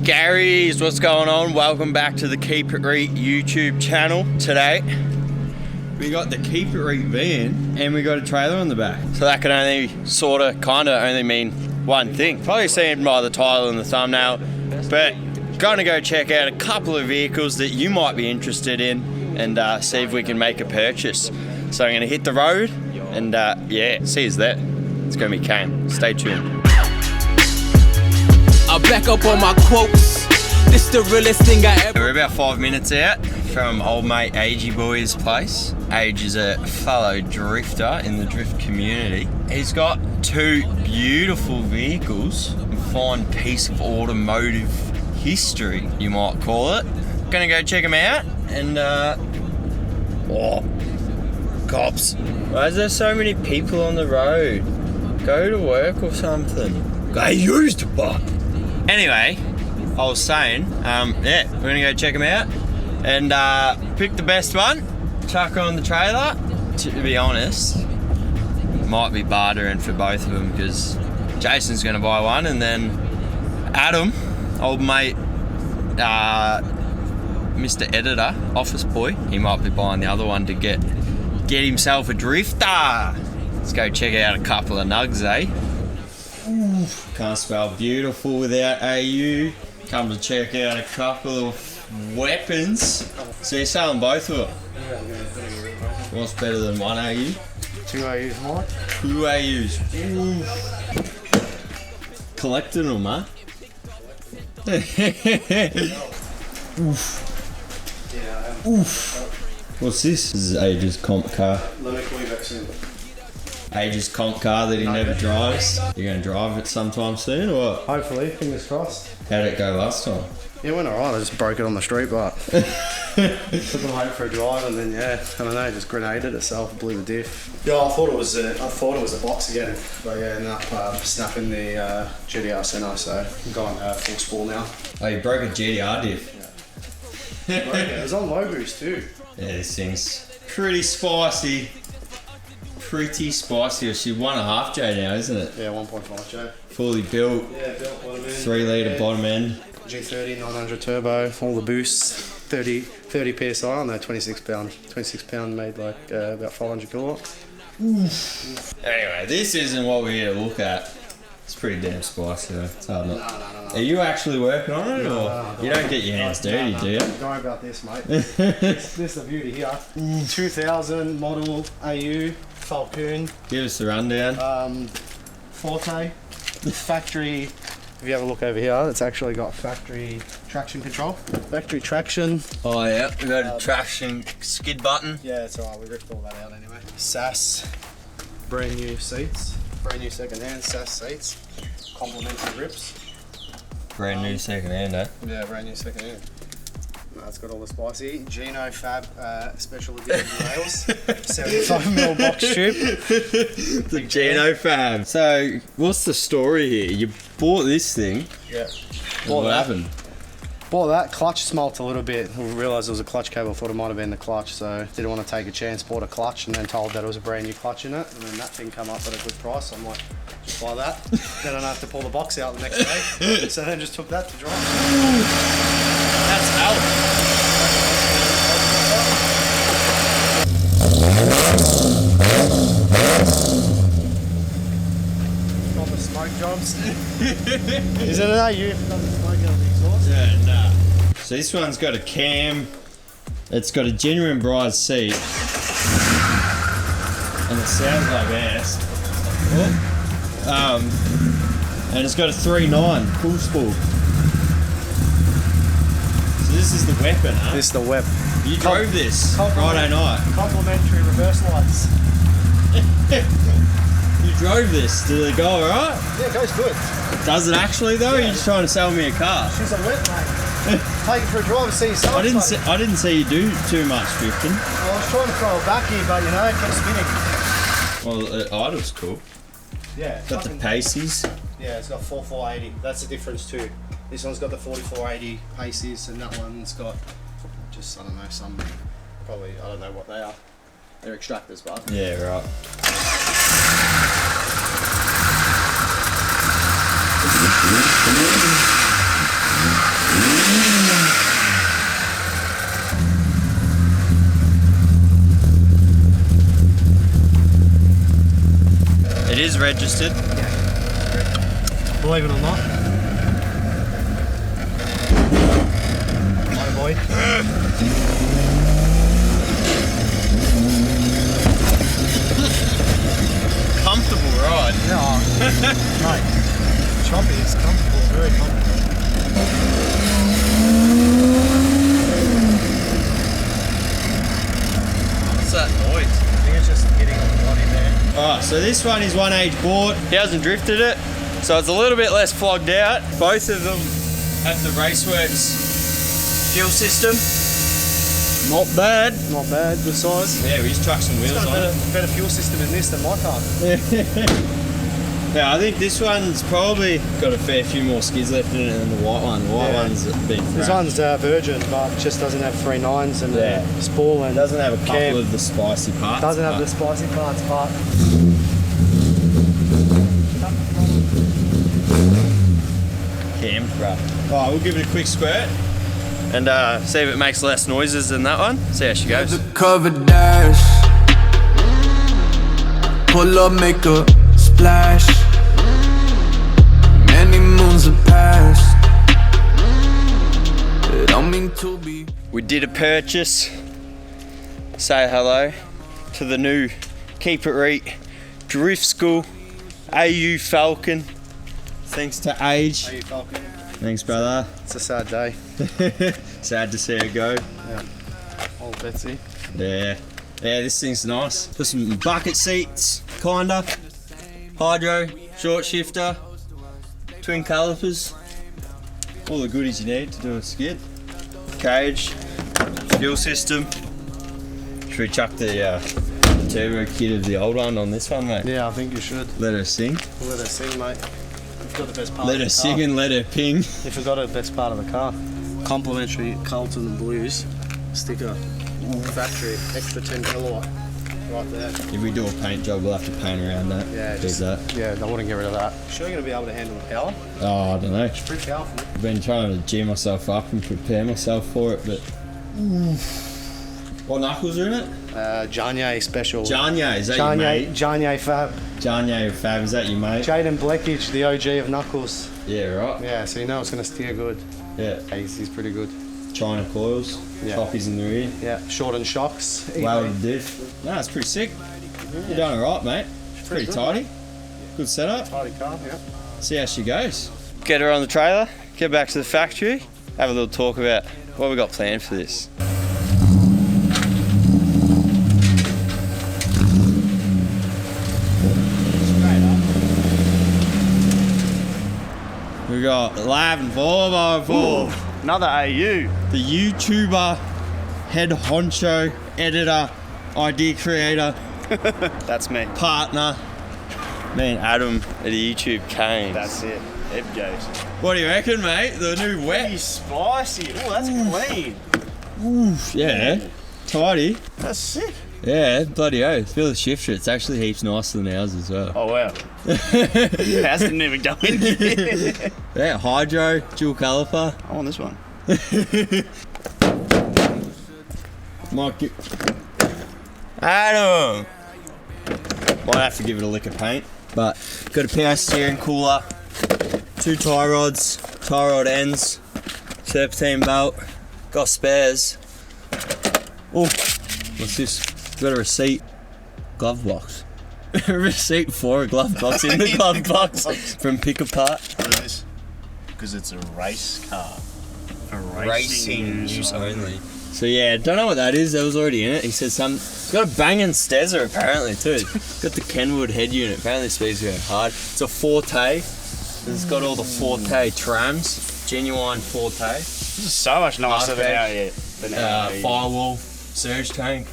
Gary's, what's going on? Welcome back to the Keep It Reet YouTube channel. Today we got the Keep It Reet van and we got a trailer on the back. So that can only kinda only mean one thing. Probably seen by the title and the thumbnail, but gonna go check out a couple of vehicles that you might be interested in and see if we can make a purchase. So I'm gonna hit the road and yeah, see you there. It's gonna be Kane. Stay tuned. I'll back up on my quotes. This the realest thing I ever. We're about 5 minutes out from old mate AG Boy's place. AG is a fellow drifter in the drift community. He's got two beautiful vehicles, a fine piece of automotive history, you might call it. Gonna go check them out and oh, cops. Why is there so many people on the road? Go to work or something. I used to buy. Anyway, I was saying, yeah, we're gonna go check them out and pick the best one, chuck on the trailer. To be honest, might be bartering for both of them because Jason's gonna buy one and then Adam, old mate, Mr. Editor, office boy, he might be buying the other one to get himself a drifter. Let's go check out a couple of nugs, eh? Can't spell beautiful without AU. Come to check out a couple of weapons. So you're selling both of them? What's better than one AU? Two AUs, Mike. Two AUs. Ooh. Collecting them, huh? Oof. Yeah. Oof. What's this? This is Age's comp car. Let me call you back soon. Age's comp car that he never drives. You're gonna drive it sometime soon, or what? Hopefully, fingers crossed. How'd it go last time? It went alright, I just broke it on the street, but took it home for a drive, and then yeah, I don't know, just grenaded itself, blew the diff. Yeah, I thought it was a box again, but yeah, ended up snapping the GDR center, so I'm going full spool now. Oh, you broke a GDR diff. Yeah. It was on low boost too. Yeah, this thing's pretty spicy. Pretty spicy. She's 1.5 J now, isn't it? Yeah, 1.5 J. Fully built. Yeah, built bottom end. 3 litre bottom end. G30, 900 turbo, all the boosts, 30 PSI on that 26 pound made like about 500 kilowatts. Anyway, this isn't what we're here to look at. It's pretty damn spicy though. It's hard not. No. Are you actually working on it, or No, you don't get your hands dirty, do you? Don't worry about this, mate. this is the beauty here. 2000 model AU Falcon. Give us the rundown. Forte. Factory. If you have a look over here, it's actually got factory traction control. Factory traction. Oh yeah, we got a traction skid button. Yeah, it's alright. We ripped all that out anyway. SAS. Brand new seats. Brand new second-hand SAS seats. Complimentary grips. Brand new second-hand, eh? Yeah, brand new second-hand. That's got all the spicy. Gino Fab special edition rails. 75mm box tube. The Gino Fab. So, what's the story here? You bought this thing. Yeah. What happened? Bought that. Clutch smoked a little bit. We realised it was a clutch cable. Thought it might have been the clutch, so didn't want to take a chance. Bought a clutch and then told that it was a brand new clutch in it. And then that thing come up at a good price. I'm like, just buy that. Then I don't have to pull the box out the next day. So then just took that to drive. That's out. Got the smoke jobs. Is it an AU if it doesn't smoke out the exhaust? Yeah, nah. So this one's got a cam. It's got a genuine bride seat. And it sounds like ass. And it's got a 3.9 full spool. So this is the weapon, huh? This is the whip. You drove this Friday night. Complimentary reverse lights. You drove this. Did it go alright? Yeah, it goes good. Does it actually though? Or are you just trying to sell me a car? She's a whip, mate. Take it for a drive and see yourself. I didn't see you do too much drifting. Well, I was trying to throw it back here, but you know, it kept spinning. Well, the idle's cool. Yeah. Got the paces. Yeah, it's got 4480. That's the difference too. This one's got the 4480 paces, and that one's got just, I don't know, some, probably, I don't know what they are. They're extractors, but. Yeah, right. registered. Believe it or not. Hi, boy. Comfortable ride. Yeah, mate. Choppy is comfortable, very comfortable. What's that noise? I think it's just hitting on the body there. Alright, so this one is 1H board. He hasn't drifted it, so it's a little bit less flogged out. Both of them have the Raceworks fuel system. Not bad. Not bad, good size. Yeah, we just chucked some wheels It's got on a it. better fuel system in this than my car. Yeah, I think this one's probably got a fair few more skids left in it than the white one. The white one's been This one's virgin, but just doesn't have 3 9s and spool and doesn't have a couple cam. of the spicy parts. Doesn't have the spicy parts, but Cam's rough. Alright, we'll give it a quick squirt and see if it makes less noises than that one. See how she goes. Cover dash. Pull up, make a splash. Many moons have passed. Don't mean to be. We did a purchase. Say hello to the new Keep It Reet Drift School AU Falcon. Thanks to Age. AU Falcon. Thanks, brother. It's a sad day. Sad to see her go. Yeah. Old Betsy. Yeah. Yeah, this thing's nice. Put some bucket seats, kinda. Hydro, short shifter, twin calipers. All the goodies you need to do a skid. Cage, fuel system. Should we chuck the turbo kit of the old one on this one, mate? Yeah, I think you should. Let her sing. Let her sing, mate. We've got the best part Let of her the sing car. and let her ping. We forgot the best part of the car. Complimentary Carlton and Blues sticker. Factory, extra 10 kilowatt. Right there. If we do a paint job, we'll have to paint around that. Yeah, Keep just, that. yeah, I want to get rid of that. Sure you're going to be able to handle the power? Oh, I don't know. It's pretty powerful. I've been trying to gear myself up and prepare myself for it, but... What knuckles are in it? Jarnier special. Jarnier, is that your mate? Jarnier Fab. Jarnier Fab, is that your mate? Jaden Bleckage, the OG of Knuckles. Yeah, right. Yeah, so you know it's going to steer good. Yeah. He's pretty good. China coils, Yeah. choppies in the rear, Yeah, shortened shocks. welded diff. No, it's pretty sick. You're doing alright, mate. Pretty good, tidy. Good setup. Tidy car, yeah. See how she goes. Get her on the trailer, get back to the factory, have a little talk about what we got planned for this. We got live and 4x4. Another AU. The YouTuber, head honcho, editor, idea creator, That's me. partner, me and Adam at the YouTube Canes. That's it. FJ's. What do you reckon, mate? The new wet? He's spicy. Oh, that's clean. Yeah, tidy. That's sick. Yeah, bloody oath. Feel the shifter. It's actually heaps nicer than ours as well. Oh, wow. That's didn't even go in here. Yeah, hydro, dual caliper. I want this one. Might get... Adam! Might have to give it a lick of paint. But got a power steering cooler, 2 tie rods, tie rod ends, serpentine belt, got spares. Oh, what's this? Got a receipt, glove box. A receipt for a glove box in the glove box from Pick Apart. What is this? Because it's a race car. For Racing use only. So yeah, don't know what that is. That was already in it. He said it's got a banging Stezza apparently too. Got the Kenwood head unit. Apparently the speeds go hard. It's a Forte. It's got all the Forte trams. Genuine Forte. This is so much nicer than our Firewall, surge tank.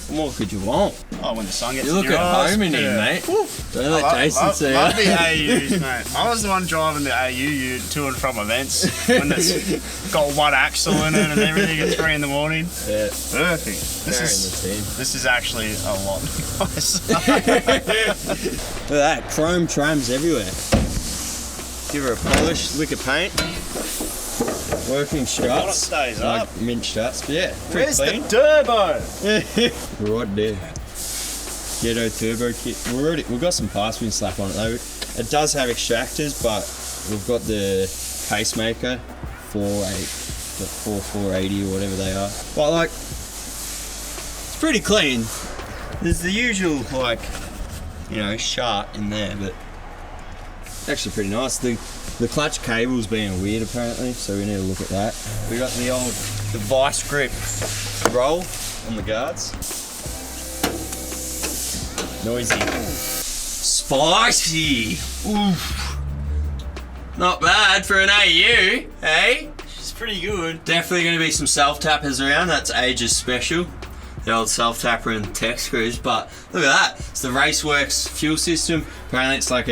What more could you want? Oh, when the sun gets You look in your at eyes, home in here, mate. Don't let Jason see love you. the AUs, mate. I was the one driving the AU Ute to and from events when it's got one axle in it and everything at 3 in the morning. Yeah, Perfect. This is actually a lot nicer. look at that, chrome trams everywhere. Give her a polish, lick of paint. Working struts. stays like up. mint struts, but yeah, pretty Where's clean. the turbo? Right there. Ghetto turbo kit. We've got some pass-wing slap on it though. It does have extractors, but we've got the pacemaker 480 or whatever they are. But like, it's pretty clean. There's the usual like, you know, shart in there, but it's actually pretty nice. The clutch cable's being weird apparently, so we need to look at that. We got the vice grip roll on the guards. Noisy. Spicy. Oof. Not bad for an AU, eh? It's pretty good. Definitely going to be some self-tappers around. That's Age's special. The old self-tapper and tech screws. But look at that. It's the Raceworks fuel system. Apparently it's like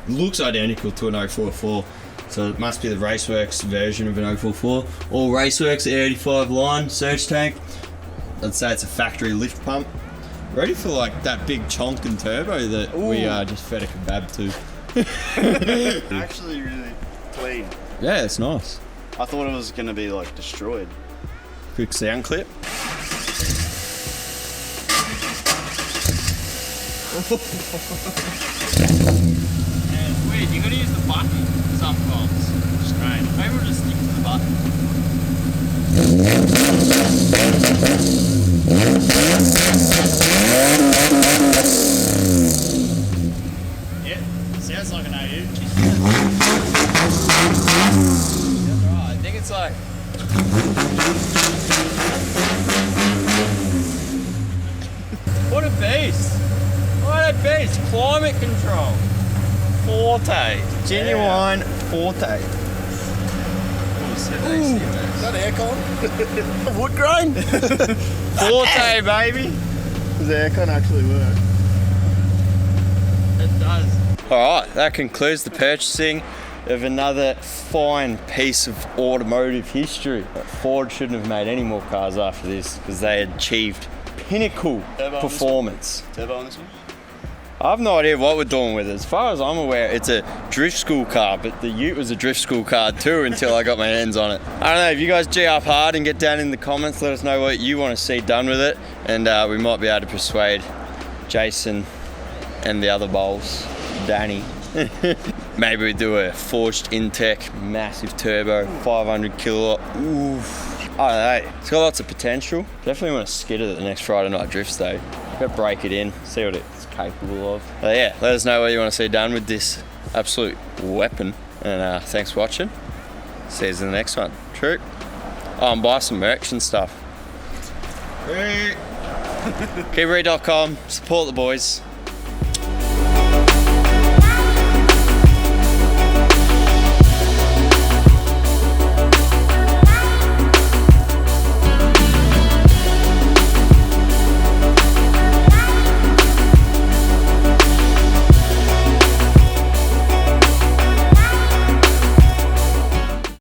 looks identical to an 044. So it must be the Raceworks version of an 044. All Raceworks A85 line, surge tank. I'd say it's a factory lift pump. Ready for like that big chonkin turbo that we just fed a kebab to. Actually, really clean. Yeah, it's nice. I thought it was gonna be like destroyed. Quick sound clip. Yeah, it's weird. You gotta use the button sometimes. Strange. Maybe we'll just stick to the button. Yeah, sounds like an AU. Sounds right. I think it's like. What a beast! What a beast! Climate control. Forte. Genuine Forte. Is that aircon? Wood grain? Forte, baby. Does the aircon actually work? It does. Alright, that concludes the purchasing of another fine piece of automotive history. Ford shouldn't have made any more cars after this because they had achieved pinnacle performance. Turbo on this one? I have no idea what we're doing with it. As far as I'm aware, it's a drift school car, but the Ute was a drift school car too until I got my hands on it. I don't know, if you guys G up hard and get down in the comments, let us know what you want to see done with it, and we might be able to persuade Jason and the other bowls, Danny. Maybe we do a forged Intech, massive turbo, 500 kilowatt. Oof. I don't know, it's got lots of potential. Definitely want to skid it at the next Friday Night Drifts though. Got to break it in, see what it's capable of. But yeah, let us know what you want to see done with this absolute weapon. And thanks for watching. See you in the next one. True. Oh, and buy some merch and stuff. Keep Reet.com, support the boys.